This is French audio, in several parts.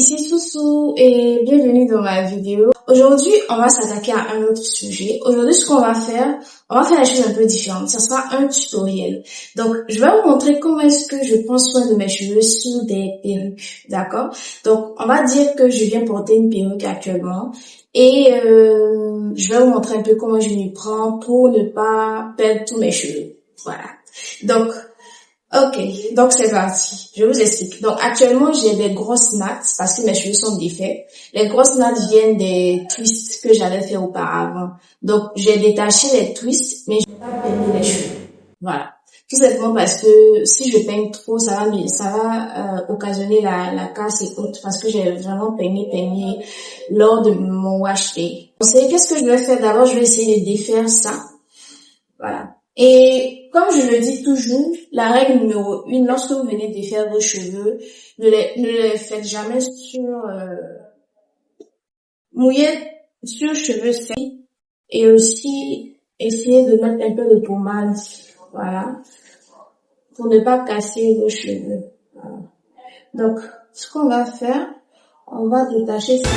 ici Soussou et bienvenue dans ma vidéo. Aujourd'hui, on va s'attaquer à un autre sujet. Aujourd'hui, ce qu'on va faire, on va faire les choses un peu différentes. Ça sera un tutoriel. Donc, je vais vous montrer comment est-ce que je prends soin de mes cheveux sous des perruques, d'accord? Donc, on va dire que je viens porter une perruque actuellement et je vais vous montrer un peu comment je m'y prends pour ne pas perdre tous mes cheveux. Voilà. Donc, ok, donc c'est parti. Je vous explique. Donc actuellement, j'ai des grosses nattes parce que mes cheveux sont défaits. Les grosses nattes viennent des twists que j'avais fait auparavant. Donc j'ai détaché les twists, mais je n'ai pas peigné les cheveux. Voilà. Tout simplement parce que si je peigne trop, ça va occasionner la casse et autres parce que j'ai vraiment peigné lors de mon wash day. Vous savez qu'est-ce que je vais faire d'abord? Je vais essayer de défaire ça. Voilà. Et comme je le dis toujours, la règle numéro 1, lorsque vous venez défaire vos cheveux, ne les faites jamais mouiller sur cheveux secs et aussi essayez de mettre un peu de pommade, voilà, pour ne pas casser vos cheveux. Voilà. Donc, ce qu'on va faire, on va détacher ça.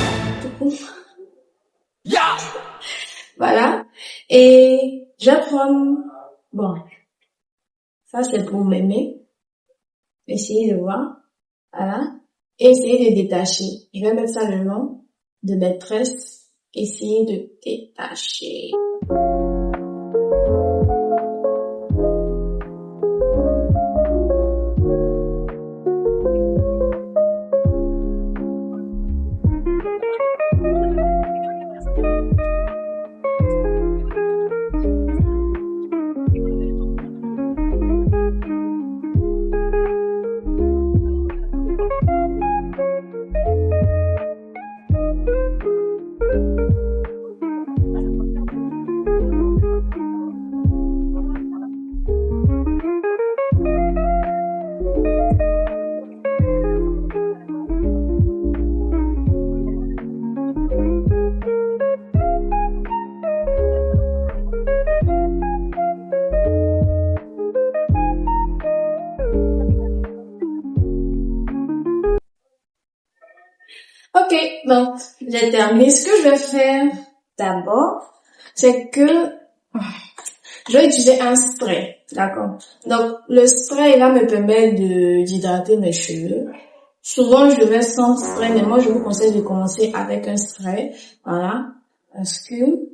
Voilà. Et je vais prendre, bon, ça c'est pour m'aimer. Essayez de voir. Voilà. Et essayez de détacher. Je vais mettre ça le long de mes tresses. Essayez de détacher. Ok, donc j'ai terminé. Ce que je vais faire d'abord, c'est que je vais utiliser un spray, d'accord? Donc le spray là me permet d'hydrater mes cheveux. Souvent je vais sans spray, mais moi je vous conseille de commencer avec un spray, voilà, parce que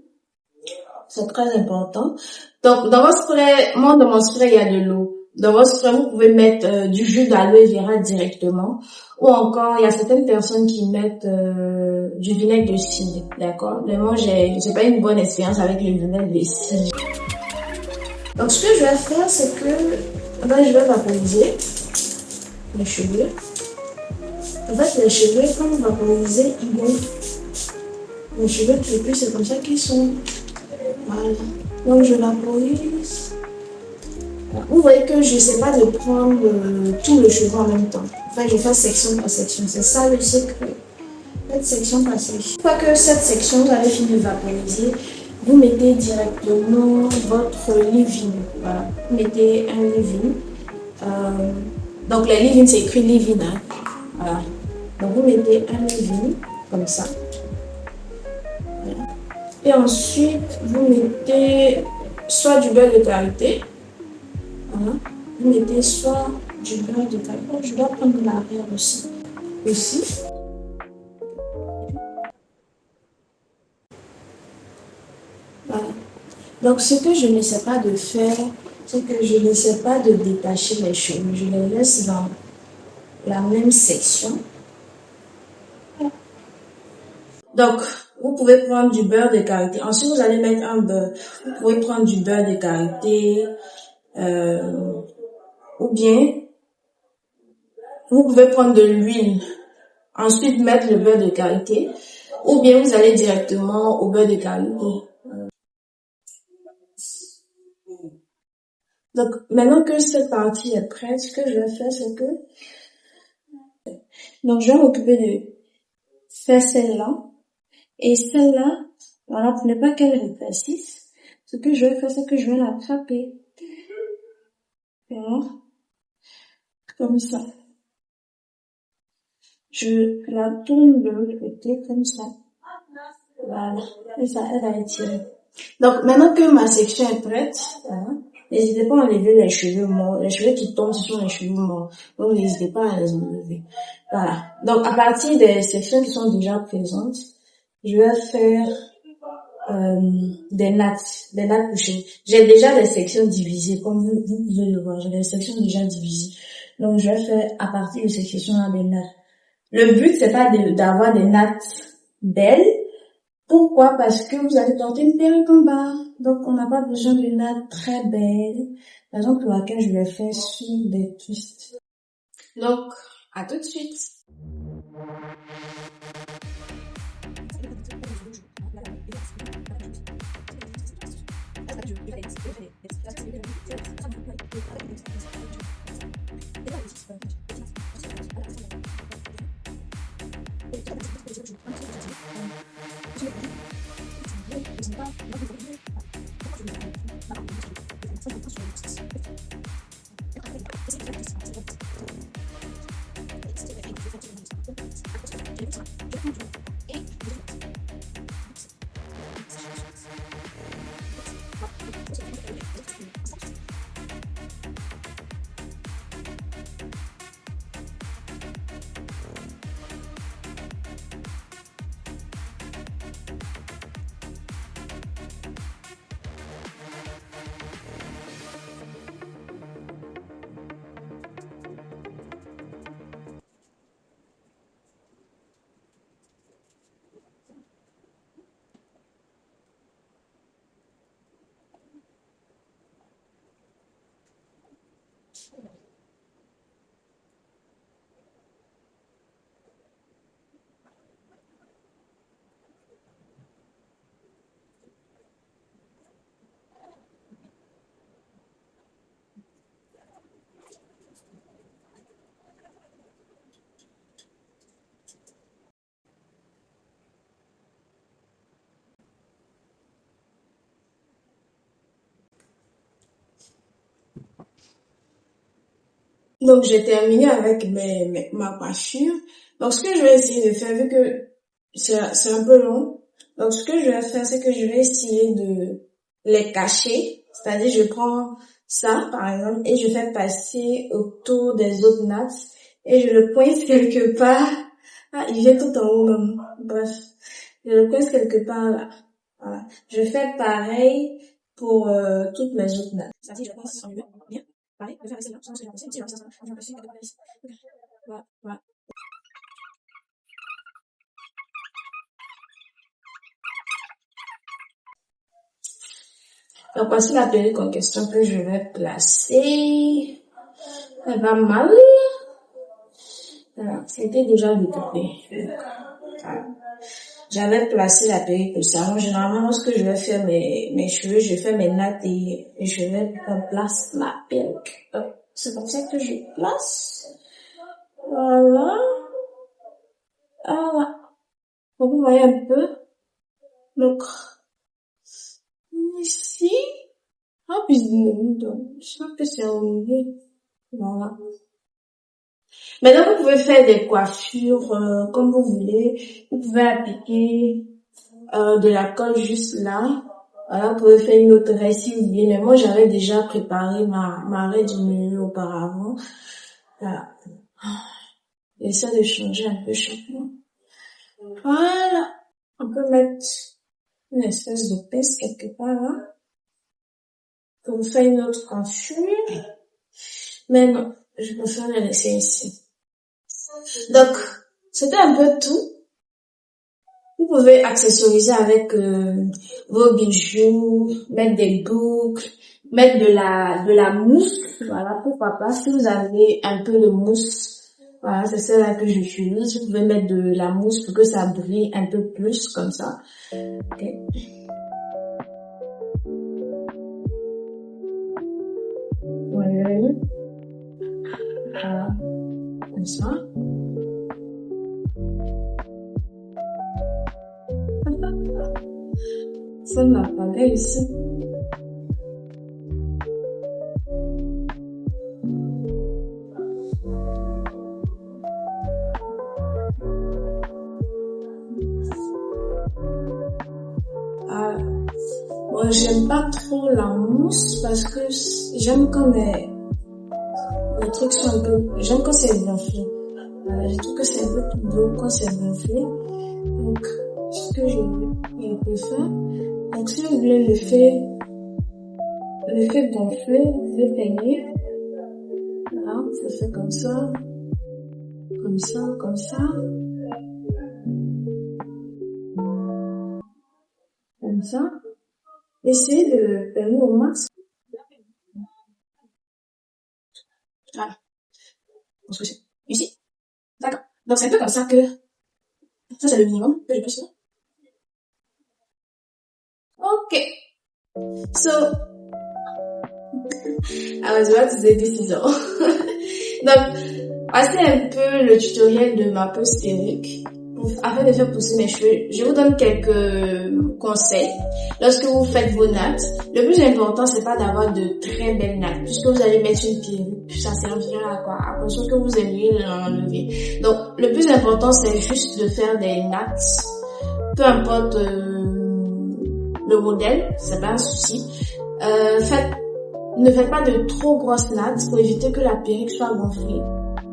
c'est très important. Donc dans votre spray, moi dans mon spray il y a de l'eau. Dans votre spray, vous pouvez mettre du jus d'aloe vera directement. Ou encore, il y a certaines personnes qui mettent du vinaigre de cidre, d'accord? Mais moi, j'ai pas une bonne expérience avec le vinaigre de cidre. Donc, ce que je vais faire, c'est que je vais vaporiser les cheveux. En fait, les cheveux, quand vous vaporiser, ils gonflent. Les cheveux crépus, c'est comme ça qu'ils sont. Voilà. Donc, je vaporise. Vous voyez que je ne sais pas de prendre tout le cheveu en même temps. Enfin, je fais section par section. C'est ça le secret. Faites section par section. Une fois que cette section, vous avez fini de vaporiser, vous mettez directement votre leave-in. Voilà. Vous mettez un leave-in. Donc, les leave-in, c'est écrit leave-in. Hein. Voilà. Donc, vous mettez un leave-in comme ça. Voilà. Et ensuite, vous mettez soit du beurre de karité. Voilà. Vous mettez soit du beurre de karité. Oh, je dois prendre l'arrière aussi. Voilà. Donc, ce que je n'essaie pas de faire, c'est que je n'essaie pas de détacher les cheveux. Je les laisse dans la même section. Voilà. Donc, vous pouvez prendre du beurre de karité. Ensuite, vous allez mettre un beurre. Vous pouvez prendre du beurre de karité. Ou bien, vous pouvez prendre de l'huile. Ensuite, mettre le beurre de karité. Ou bien, vous allez directement au beurre de karité. Donc, maintenant que cette partie est prête, ce que je vais faire, c'est que... Donc, je vais m'occuper de faire celle-là. Et celle-là, voilà, pour ne pas qu'elle rétrécisse, ce que je vais faire, c'est que je vais l'attraper. Voilà. Comme ça. je la tourne de l'autre côté comme ça. Voilà. Et ça aide à étirer. Donc, maintenant que ma section est prête, voilà, n'hésitez pas à enlever les cheveux morts. Les cheveux qui tombent, ce sont les cheveux morts. Donc, n'hésitez pas à les enlever. Voilà. Donc, à partir des sections qui sont déjà présentes, je vais faire des nattes couchées. J'ai déjà des sections divisées, comme vous pouvez le voir. J'ai des sections déjà divisées. Donc, je vais faire à partir de ces sections-là des nattes. Le but, c'est pas d'avoir des nattes belles. Pourquoi? Parce que vous allez porter une perruque en bas. Donc, on n'a pas besoin d'une natte très belle. Raison pour laquelle je vais faire sur des twists. Donc, à tout de suite. Donc, j'ai terminé avec ma coiffure. Donc, ce que je vais essayer de faire, vu que c'est un peu long, donc ce que je vais faire, c'est que je vais essayer de les cacher. C'est-à-dire, je prends ça, par exemple, et je fais passer autour des autres nattes, et je le pointe quelque part. Ah, il vient tout en haut même. Bref, je le pointe quelque part là. Voilà. Je fais pareil pour toutes mes autres nattes. C'est-à-dire, je passe en milieu, bien. Pareil, je vais faire la sinon je vais passer, sinon ça, je vais passer quelque part ici. Ok. Voilà, voilà. Donc, voici la perruque en question que je vais placer. Elle va mal. Voilà, c'était déjà découpé. Voilà. J'avais placé la perruque au salon. Généralement, lorsque je vais faire mes cheveux, je fais mes nattes et je vais placer ma perruque. C'est comme ça que je place. Voilà. Voilà. Donc, vous voyez un peu. Donc, ici. Ah, puis, donc, je crois que c'est enlevé. Voilà. Maintenant, vous pouvez faire des coiffures comme vous voulez. Vous pouvez appliquer de la colle juste là. Voilà, vous pouvez faire une autre raie si vous voulez. Mais moi, j'avais déjà préparé ma raie du milieu auparavant. Voilà. J'essaie de changer un peu chaque fois. Voilà. On peut mettre une espèce de pince quelque part là. Pour faire une autre coiffure. Mais non, je préfère la laisser ici. Donc, c'était un peu tout. Vous pouvez accessoriser avec vos bijoux, mettre des boucles, mettre de la mousse. Voilà, pourquoi pas. Si vous avez un peu de mousse, voilà, c'est celle-là que j'utilise. Vous pouvez mettre de la mousse pour que ça brille un peu plus comme ça. Okay. Voilà, comme ça. Ça n'a pas l'air ici. j'aime pas trop la mousse parce que j'aime quand les trucs sont un peu, j'aime quand c'est gonflé. Voilà, je trouve que c'est un peu plus beau quand c'est gonflé. Donc, ce que je peux faire, donc si vous voulez le fait gonfler, vous pouvez peigner. Voilà, ça fait comme ça, comme ça, comme ça, comme ça. Essayez de peigner au max. Voilà. On se couche. Ici. D'accord. Donc c'est un peu comme ça que, ça c'est le minimum que je peux faire. Ok. So, I was about to say this is all. Donc, voici un peu le tutoriel de ma pose perruque. Afin de faire pousser mes cheveux, je vous donne quelques conseils. Lorsque vous faites vos nattes, le plus important, c'est pas d'avoir de très belles nattes. Puisque vous allez mettre une perruque, ça servira à quoi? À condition que vous aimiez l'enlever. Donc, le plus important, c'est juste de faire des nattes. Peu importe le modèle, c'est pas un souci. Ne faites pas de trop grosses nattes pour éviter que la perruque soit gonflée.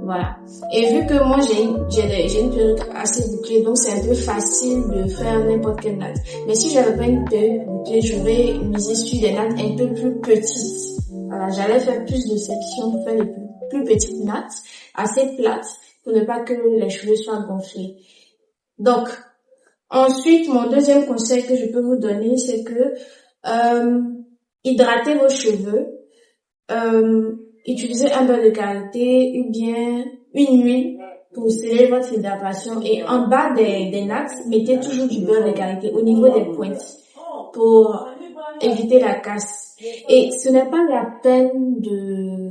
Voilà. Et vu que moi j'ai une perruque assez bouclée, donc c'est un peu facile de faire n'importe quelle natte. Mais si j'avais pas une perruque bouclée, j'aurais misé sur des nattes un peu plus petites. Voilà, j'allais faire plus de sections pour faire les plus petites nattes, assez plates, pour ne pas que les cheveux soient gonflés. Donc, ensuite, mon deuxième conseil que je peux vous donner, c'est que hydratez vos cheveux. Utilisez un beurre de karité ou bien une huile pour sceller votre hydratation. Et en bas des nattes, mettez toujours du beurre de karité au niveau des pointes pour éviter la casse. Et ce n'est pas la peine de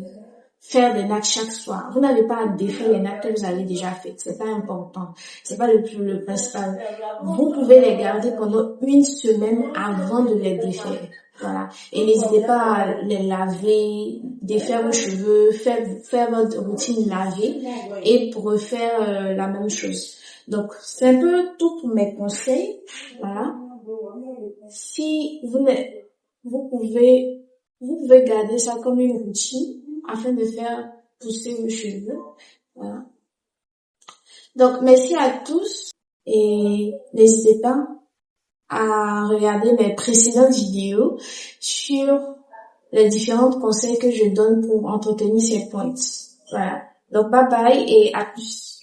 faire des nattes chaque soir. Vous n'avez pas à défaire les nattes que vous avez déjà faites. C'est pas important. C'est pas le principal. Vous pouvez les garder pendant une semaine avant de les défaire. Voilà. Et n'hésitez pas à les laver, défaire vos cheveux, faire votre routine lavée et pour refaire la même chose. Donc, c'est un peu tout pour mes conseils. Voilà. Si vous pouvez garder ça comme une routine afin de faire pousser vos cheveux. Voilà. Donc, merci à tous et n'hésitez pas à regarder mes précédentes vidéos sur les différents conseils que je donne pour entretenir ces points. Voilà. Donc, bye bye et à plus.